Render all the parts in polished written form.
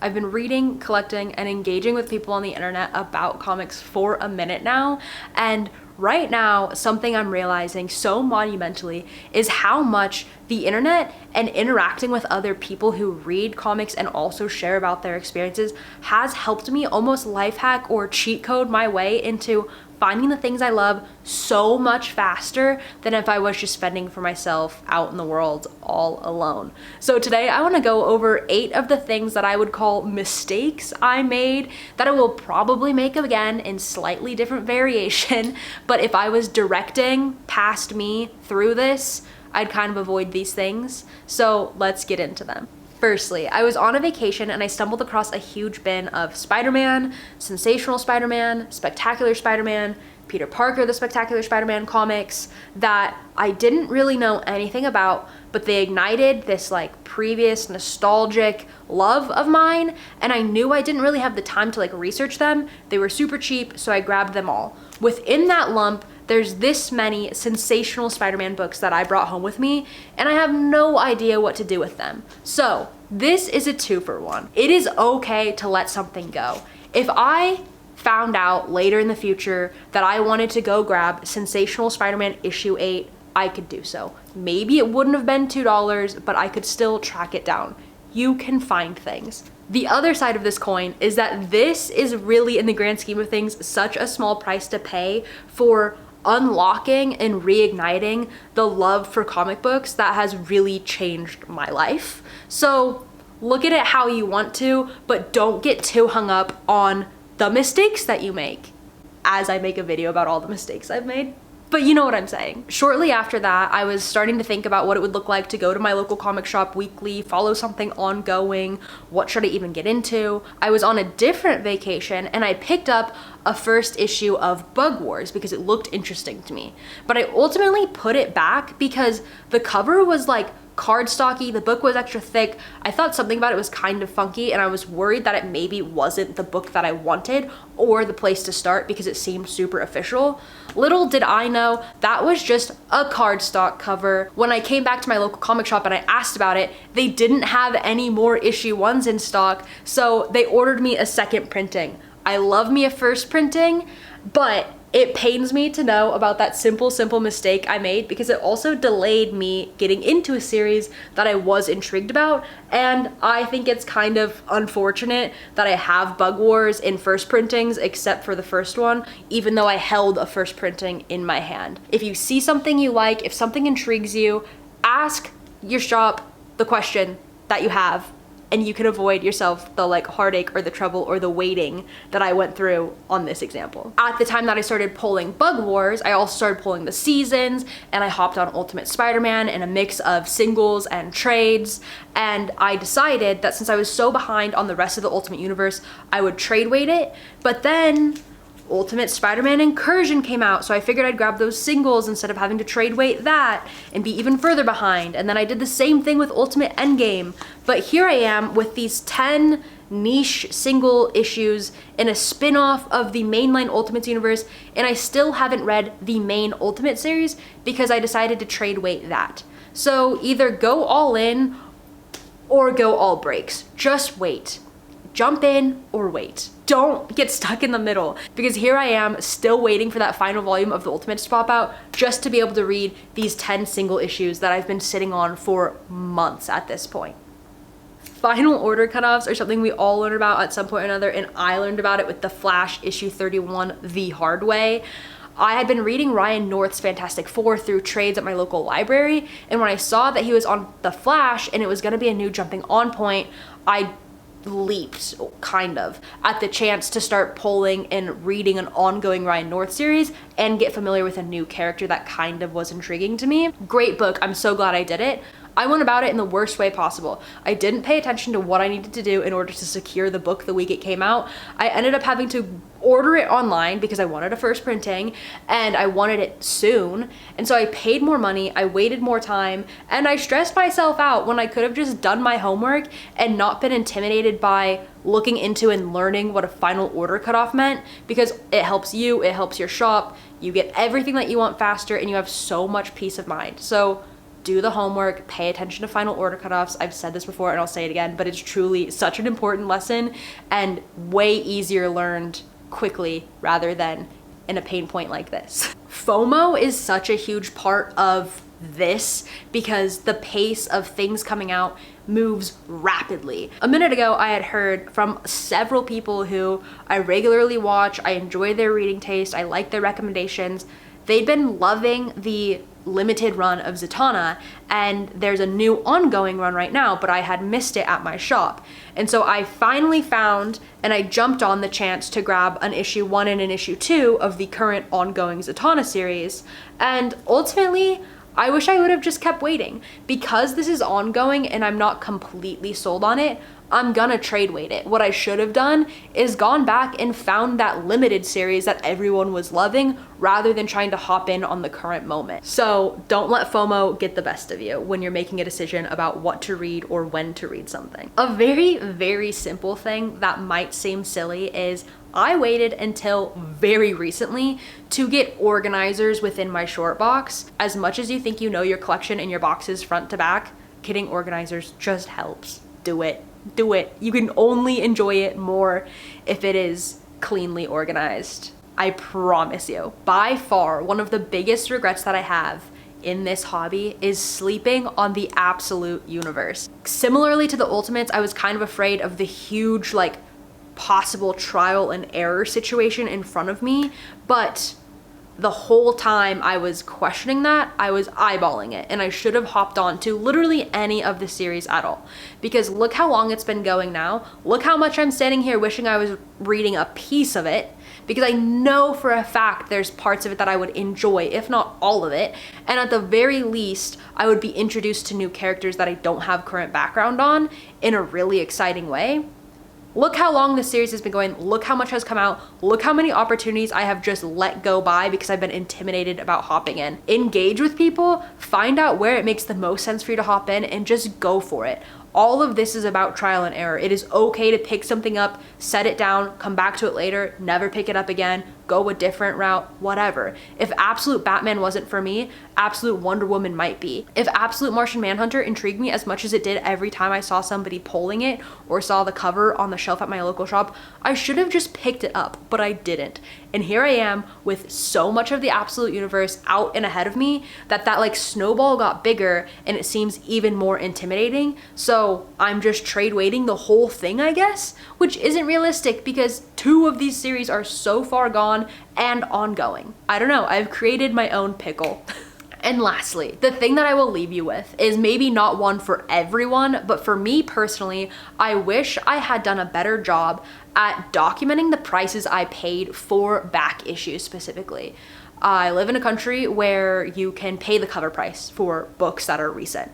I've been reading, collecting, and engaging with people on the internet about comics for a minute now, and right now, something I'm realizing so monumentally is how much the internet and interacting with other people who read comics and also share about their experiences has helped me almost life hack or cheat code my way into finding the things I love so much faster than if I was just spending for myself out in the world all alone. So today I want to go over 8 of the things that I would call mistakes I made that I will probably make again in slightly different variation, but if I was directing past me through this, I'd kind of avoid these things. So let's get into them. Firstly, I was on a vacation and I stumbled across a huge bin of Spider-Man, Sensational Spider-Man, Spectacular Spider-Man, Peter Parker, the Spectacular Spider-Man comics that I didn't really know anything about, but they ignited this like previous nostalgic love of mine, and I knew I didn't really have the time to like research them. They were super cheap, so I grabbed them all. Within that lump, there's this many Sensational Spider-Man books that I brought home with me, and I have no idea what to do with them. So this is a 2-for-1. It is okay to let something go. If I found out later in the future that I wanted to go grab Sensational Spider-Man issue 8, I could do so. Maybe it wouldn't have been $2, but I could still track it down. You can find things. The other side of this coin is that this is really, in the grand scheme of things, such a small price to pay for unlocking and reigniting the love for comic books that has really changed my life. So look at it how you want to, but don't get too hung up on the mistakes that you make, as I make a video about all the mistakes I've made. But you know what I'm saying. Shortly after that, I was starting to think about what it would look like to go to my local comic shop weekly, follow something ongoing, what should I even get into? I was on a different vacation and I picked up a first issue of Bug Wars because it looked interesting to me. But I ultimately put it back because the cover was like cardstocky, the book was extra thick. I thought something about it was kind of funky, and I was worried that it maybe wasn't the book that I wanted or the place to start because it seemed super official. Little did I know that was just a cardstock cover. When I came back to my local comic shop and I asked about it, they didn't have any more issue 1s in stock, so they ordered me a second printing. I love me a first printing, but it pains me to know about that simple mistake I made because it also delayed me getting into a series that I was intrigued about, and I think it's kind of unfortunate that I have Bug Wars in first printings except for the first one, even though I held a first printing in my hand. If you see something you like, if something intrigues you, ask your shop the question that you have, and you can avoid yourself the like heartache or the trouble or the waiting that I went through on this example. At the time that I started pulling Bug Wars, I also started pulling the seasons, and I hopped on Ultimate Spider-Man in a mix of singles and trades, and I decided that since I was so behind on the rest of the Ultimate Universe, I would trade weight it, but then Ultimate Spider-Man Incursion came out, so I figured I'd grab those singles instead of having to trade weight that and be even further behind. And then I did the same thing with Ultimate Endgame. But here I am with these 10 niche single issues in a spin-off of the mainline Ultimates universe, and I still haven't read the main Ultimate series because I decided to trade weight that. So either go all in or go all breaks. Just wait. Jump in or wait. Don't get stuck in the middle, because here I am still waiting for that final volume of the Ultimates to pop out just to be able to read these 10 single issues that I've been sitting on for months at this point. Final order cutoffs are something we all learn about at some point or another, and I learned about it with The Flash issue 31 the hard way. I had been reading Ryan North's Fantastic Four through trades at my local library, and when I saw that he was on The Flash and it was going to be a new jumping on point, I leaped kind of at the chance to start pulling and reading an ongoing Ryan North series and get familiar with a new character that kind of was intriguing to me. Great book. I'm so glad I did it. I went about it in the worst way possible. I didn't pay attention to what I needed to do in order to secure the book the week it came out. I ended up having to order it online because I wanted a first printing and I wanted it soon. And so I paid more money, I waited more time, and I stressed myself out when I could have just done my homework and not been intimidated by looking into and learning what a final order cutoff meant, because it helps you, it helps your shop, you get everything that you want faster, and you have so much peace of mind. So do the homework, pay attention to final order cutoffs. I've said this before and I'll say it again, but it's truly such an important lesson and way easier learned quickly rather than in a pain point like this. FOMO is such a huge part of this because the pace of things coming out moves rapidly. A minute ago, I had heard from several people who I regularly watch, I enjoy their reading taste, I like their recommendations. They'd been loving the limited run of Zatanna, and there's a new ongoing run right now, but I had missed it at my shop. And so I finally found, and I jumped on the chance to grab an issue 1 and an issue 2 of the current ongoing Zatanna series. And ultimately, I wish I would have just kept waiting. Because this is ongoing and I'm not completely sold on it, I'm gonna trade weight it. What I should have done is gone back and found that limited series that everyone was loving rather than trying to hop in on the current moment. So don't let FOMO get the best of you when you're making a decision about what to read or when to read something. A very, very simple thing that might seem silly is I waited until very recently to get organizers within my short box. As much as you think you know your collection and your boxes front to back, getting organizers just helps. Do it. Do it. You can only enjoy it more if it is cleanly organized. I promise you. By far, one of the biggest regrets that I have in this hobby is sleeping on the absolute universe. Similarly to the Ultimates, I was kind of afraid of the huge, like, possible trial and error situation in front of me, but the whole time I was questioning that, I was eyeballing it, and I should have hopped on to literally any of the series at all. Because look how long it's been going now. Look how much I'm standing here wishing I was reading a piece of it, because I know for a fact there's parts of it that I would enjoy, if not all of it. And at the very least, I would be introduced to new characters that I don't have current background on in a really exciting way. Look how long this series has been going. Look how much has come out. Look how many opportunities I have just let go by because I've been intimidated about hopping in. Engage with people, find out where it makes the most sense for you to hop in, and just go for it. All of this is about trial and error. It is okay to pick something up, set it down, come back to it later, never pick it up again, go a different route, whatever. If Absolute Batman wasn't for me, Absolute Wonder Woman might be. If Absolute Martian Manhunter intrigued me as much as it did every time I saw somebody pulling it or saw the cover on the shelf at my local shop, I should have just picked it up, but I didn't. And here I am with so much of the Absolute universe out and ahead of me that like snowball got bigger and it seems even more intimidating. So I'm just trade waiting the whole thing, I guess, which isn't realistic because 2 of these series are so far gone and ongoing. I don't know, I've created my own pickle. And lastly, the thing that I will leave you with is maybe not one for everyone, but for me personally, I wish I had done a better job at documenting the prices I paid for back issues specifically. I live in a country where you can pay the cover price for books that are recent,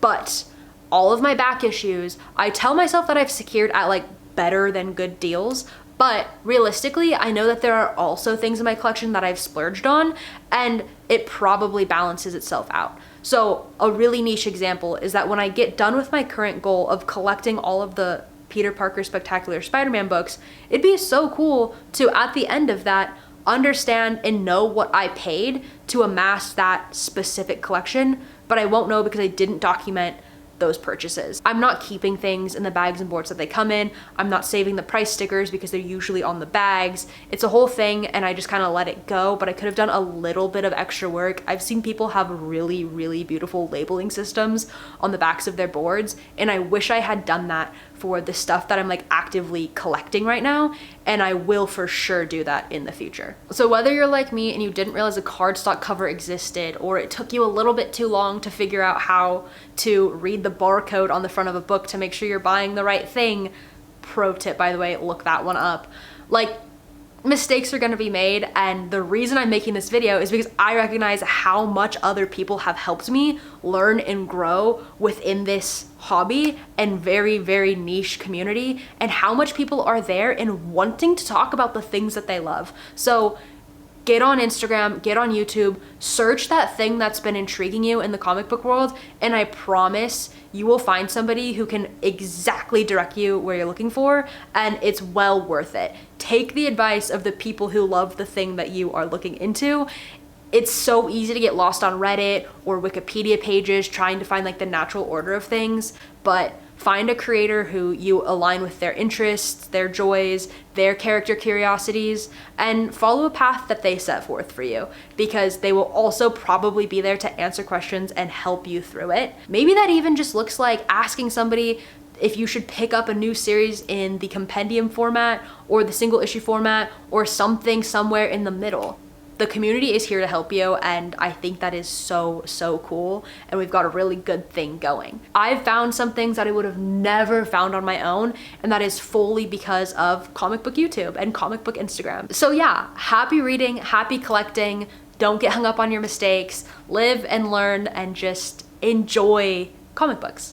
but all of my back issues, I tell myself that I've secured at like better than good deals, but realistically, I know that there are also things in my collection that I've splurged on, and it probably balances itself out. So a really niche example is that when I get done with my current goal of collecting all of the Peter Parker Spectacular Spider-Man books, it'd be so cool to, at the end of that, understand and know what I paid to amass that specific collection, but I won't know because I didn't document those purchases. I'm not keeping things in the bags and boards that they come in. I'm not saving the price stickers because they're usually on the bags. It's a whole thing and I just kind of let it go, but I could have done a little bit of extra work. I've seen people have really, really beautiful labeling systems on the backs of their boards, and I wish I had done that for the stuff that I'm like actively collecting right now, and I will for sure do that in the future. So whether you're like me and you didn't realize a cardstock cover existed, or it took you a little bit too long to figure out how to read the barcode on the front of a book to make sure you're buying the right thing, pro tip by the way, look that one up. Like, mistakes are gonna be made, and the reason I'm making this video is because I recognize how much other people have helped me learn and grow within this hobby and very, very niche community, and how much people are there and wanting to talk about the things that they love. So get on Instagram, get on YouTube, search that thing that's been intriguing you in the comic book world, and I promise you will find somebody who can exactly direct you where you're looking for, and it's well worth it. Take the advice of the people who love the thing that you are looking into it's so easy to get lost on Reddit or Wikipedia pages trying to find like the natural order of things, but find a creator who you align with their interests, their joys, their character curiosities, and follow a path that they set forth for you, because they will also probably be there to answer questions and help you through it. Maybe that even just looks like asking somebody if you should pick up a new series in the compendium format or the single issue format or something somewhere in the middle. The community is here to help you, and I think that is so, so cool, and we've got a really good thing going. I've found some things that I would have never found on my own, and that is fully because of comic book YouTube and comic book Instagram. So yeah, happy reading, happy collecting, don't get hung up on your mistakes, live and learn, and just enjoy comic books.